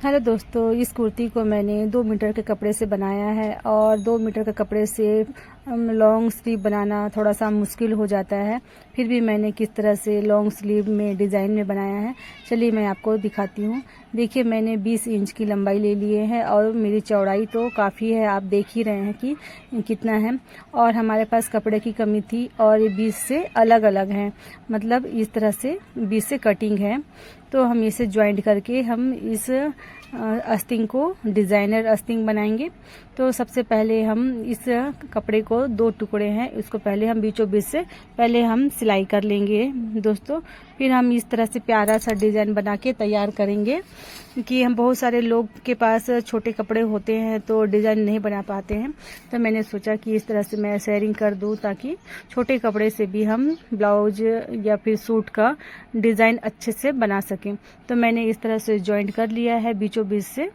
Hello दोस्तों, इस कुर्ती को मैंने 2 मीटर के कपड़े से बनाया है और 2 मीटर के कपड़े से लॉन्ग स्लीव बनाना थोड़ा सा मुश्किल हो जाता है। फिर भी मैंने किस तरह से लॉन्ग स्लीव में डिज़ाइन में बनाया है, चलिए मैं आपको दिखाती हूँ। देखिए, मैंने 20 इंच की लंबाई ले लिए है और मेरी चौड़ाई तो काफ़ी है, आप देख ही रहे हैं कि कितना है। और हमारे पास कपड़े की कमी थी और ये 20 से अलग अलग हैं, मतलब इस तरह से 20 से कटिंग है। तो हम इसे ज्वाइंट करके हम इस अस्तिंग को डिज़ाइनर अस्तिंग बनाएंगे। तो सबसे पहले हम इस कपड़े को 2 टुकड़े हैं, इसको पहले हम बीचों बीच से पहले हम सिलाई कर लेंगे दोस्तों। फिर हम इस तरह से प्यारा सा डिज़ाइन बना के तैयार करेंगे कि हम बहुत सारे लोग के पास छोटे कपड़े होते हैं तो डिज़ाइन नहीं बना पाते हैं। तो मैंने सोचा कि इस तरह से मैं शेयरिंग कर दूं ताकि छोटे कपड़े से भी हम ब्लाउज या फिर सूट का डिज़ाइन अच्छे से बना सकें। तो मैंने इस तरह से जॉइंट कर लिया है बीचों बीच से,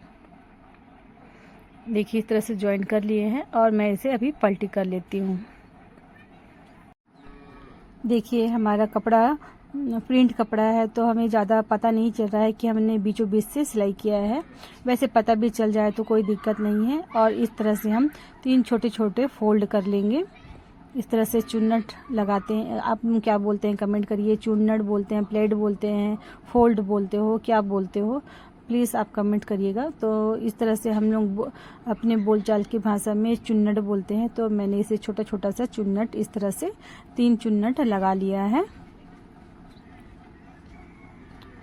देखिए इस तरह से जॉइंट कर लिए हैं और मैं इसे अभी पलटी कर लेती हूँ। देखिए, हमारा कपड़ा प्रिंट कपड़ा है तो हमें ज़्यादा पता नहीं चल रहा है कि हमने बीचों बीच से सिलाई किया है। वैसे पता भी चल जाए तो कोई दिक्कत नहीं है। और इस तरह से हम 3 छोटे छोटे फोल्ड कर लेंगे। इस तरह से चुन्नट लगाते हैं, आप क्या बोलते हैं कमेंट करिए। चुन्नट बोलते हैं, प्लेट बोलते हैं, फोल्ड बोलते हो, क्या बोलते हो प्लीज़ आप कमेंट करिएगा। तो इस तरह से हम लोग अपने बोलचाल की भाषा में चुन्नट बोलते हैं। तो मैंने इसे छोटा छोटा सा चुन्नट इस तरह से 3 चुन्नट लगा लिया है।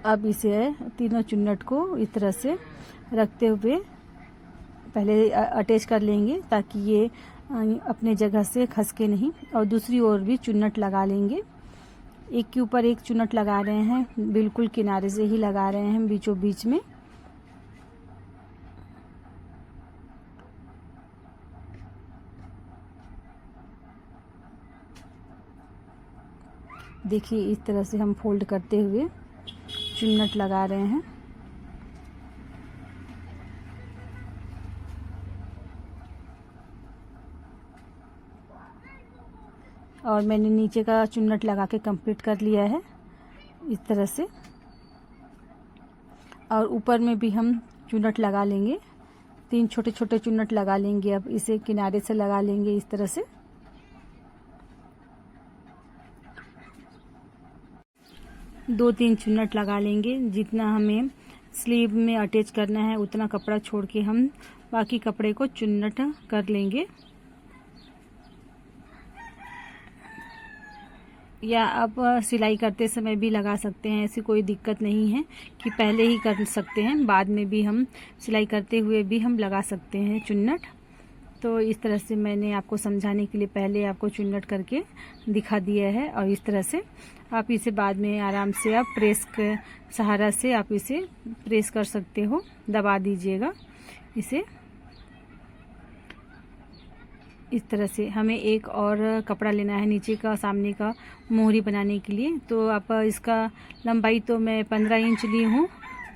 अब इसे तीनों चुन्नट को इस तरह से रखते हुए पहले अटैच कर लेंगे ताकि ये अपने जगह से खसके नहीं। और दूसरी ओर भी चुन्नट लगा लेंगे, एक के ऊपर एक चुन्नट लगा रहे हैं, बिल्कुल किनारे से ही लगा रहे हैं बीचों बीच में। देखिए, इस तरह से हम फोल्ड करते हुए चुन्नट लगा रहे हैं। और मैंने नीचे का चुन्नट लगा के कंप्लीट कर लिया है इस तरह से। और ऊपर में भी हम चुन्नट लगा लेंगे, 3 छोटे छोटे चुन्नट लगा लेंगे। अब इसे किनारे से लगा लेंगे इस तरह से। 2-3 चुन्नट लगा लेंगे, जितना हमें स्लीव में अटैच करना है उतना कपड़ा छोड़ के हम बाकी कपड़े को चुन्नट कर लेंगे। या आप सिलाई करते समय भी लगा सकते हैं, ऐसी कोई दिक्कत नहीं है कि पहले ही कर सकते हैं, बाद में भी हम सिलाई करते हुए भी हम लगा सकते हैं चुन्नट। तो इस तरह से मैंने आपको समझाने के लिए पहले आपको चुन्नट करके दिखा दिया है। और इस तरह से आप इसे बाद में आराम से आप प्रेस के सहारा से आप इसे प्रेस कर सकते हो, दबा दीजिएगा इसे। इस तरह से हमें एक और कपड़ा लेना है नीचे का, सामने का मोहरी बनाने के लिए। तो आप इसका लंबाई तो मैं 15 इंच ली हूँ,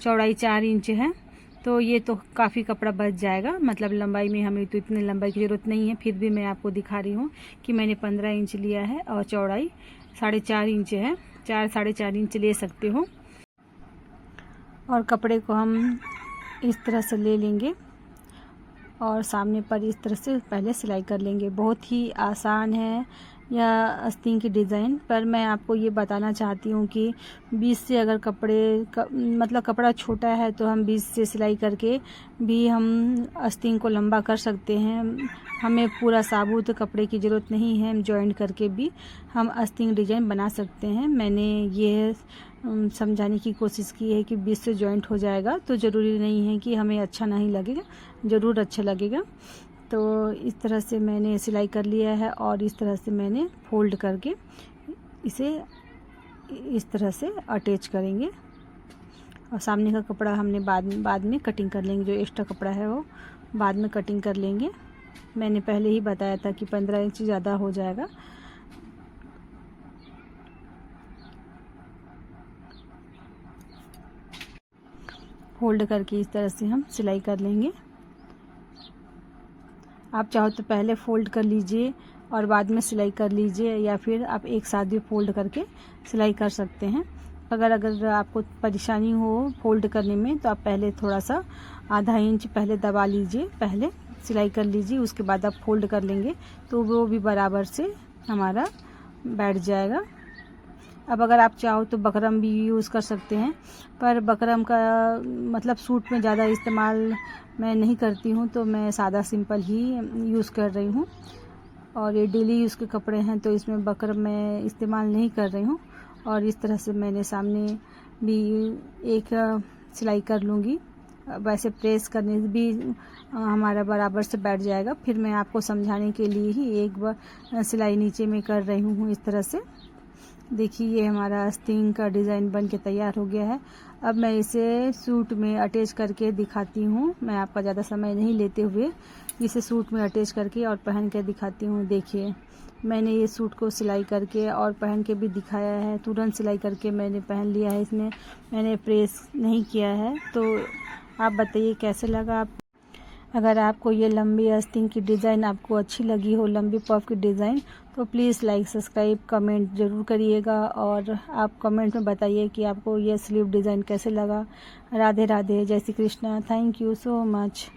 चौड़ाई 4 इंच है। तो ये तो काफ़ी कपड़ा बच जाएगा, मतलब लंबाई में हमें तो इतनी लंबाई की ज़रूरत नहीं है। फिर भी मैं आपको दिखा रही हूँ कि मैंने 15 इंच लिया है और चौड़ाई 4.5 इंच है, 4-4.5 इंच ले सकते हो। और कपड़े को हम इस तरह से ले लेंगे और सामने पर इस तरह से पहले सिलाई कर लेंगे। बहुत ही आसान है यह आस्तीन की डिज़ाइन, पर मैं आपको ये बताना चाहती हूँ कि 20 से अगर मतलब कपड़ा छोटा है तो हम 20 से सिलाई करके भी हम आस्तीन को लंबा कर सकते हैं। हमें पूरा साबुत कपड़े की ज़रूरत नहीं है, हम जॉइंट करके भी हम आस्तीन डिज़ाइन बना सकते हैं। मैंने ये समझाने की कोशिश की है कि 20 से जॉइंट हो जाएगा तो ज़रूरी नहीं है कि हमें अच्छा नहीं लगेगा, ज़रूर अच्छा लगेगा। तो इस तरह से मैंने सिलाई कर लिया है और इस तरह से मैंने फोल्ड करके इसे इस तरह से अटैच करेंगे। और सामने का कपड़ा हमने बाद में कटिंग कर लेंगे, जो एक्स्ट्रा कपड़ा है वो बाद में कटिंग कर लेंगे। मैंने पहले ही बताया था कि 15 इंच ज़्यादा हो जाएगा। फोल्ड करके इस तरह से हम सिलाई कर लेंगे। आप चाहो तो पहले फोल्ड कर लीजिए और बाद में सिलाई कर लीजिए, या फिर आप एक साथ भी फोल्ड करके सिलाई कर सकते हैं। अगर आपको परेशानी हो फोल्ड करने में तो आप पहले थोड़ा सा आधा इंच पहले दबा लीजिए, पहले सिलाई कर लीजिए, उसके बाद आप फोल्ड कर लेंगे तो वो भी बराबर से हमारा बैठ जाएगा। अब अगर आप चाहो तो बकरम भी यूज़ कर सकते हैं, पर बकरम का मतलब सूट में ज़्यादा इस्तेमाल मैं नहीं करती हूँ, तो मैं सादा सिंपल ही यूज़ कर रही हूँ। और ये डेली यूज़ के कपड़े हैं तो इसमें बकरम मैं इस्तेमाल नहीं कर रही हूँ। और इस तरह से मैंने सामने भी एक सिलाई कर लूँगी। वैसे प्रेस करने से भी हमारा बराबर से बैठ जाएगा। फिर मैं आपको समझाने के लिए ही एक बार सिलाई नीचे में कर रही हूँ इस तरह से। देखिए ये हमारा आस्तीन का डिज़ाइन बन के तैयार हो गया है। अब मैं इसे सूट में अटैच करके दिखाती हूँ। मैं आपका ज़्यादा समय नहीं लेते हुए इसे सूट में अटैच करके और पहन के दिखाती हूँ। देखिए मैंने ये सूट को सिलाई करके और पहन के भी दिखाया है। तुरंत सिलाई करके मैंने पहन लिया है, इसमें मैंने प्रेस नहीं किया है। तो आप बताइए कैसे लगा आप। अगर आपको ये लंबी आस्तीन की डिज़ाइन आपको अच्छी लगी हो, लंबी पफ की डिज़ाइन, तो प्लीज़ लाइक सब्सक्राइब कमेंट ज़रूर करिएगा। और आप कमेंट में बताइए कि आपको ये स्लीव डिज़ाइन कैसे लगा। राधे राधे, जय Shri Krishna, thank you so much.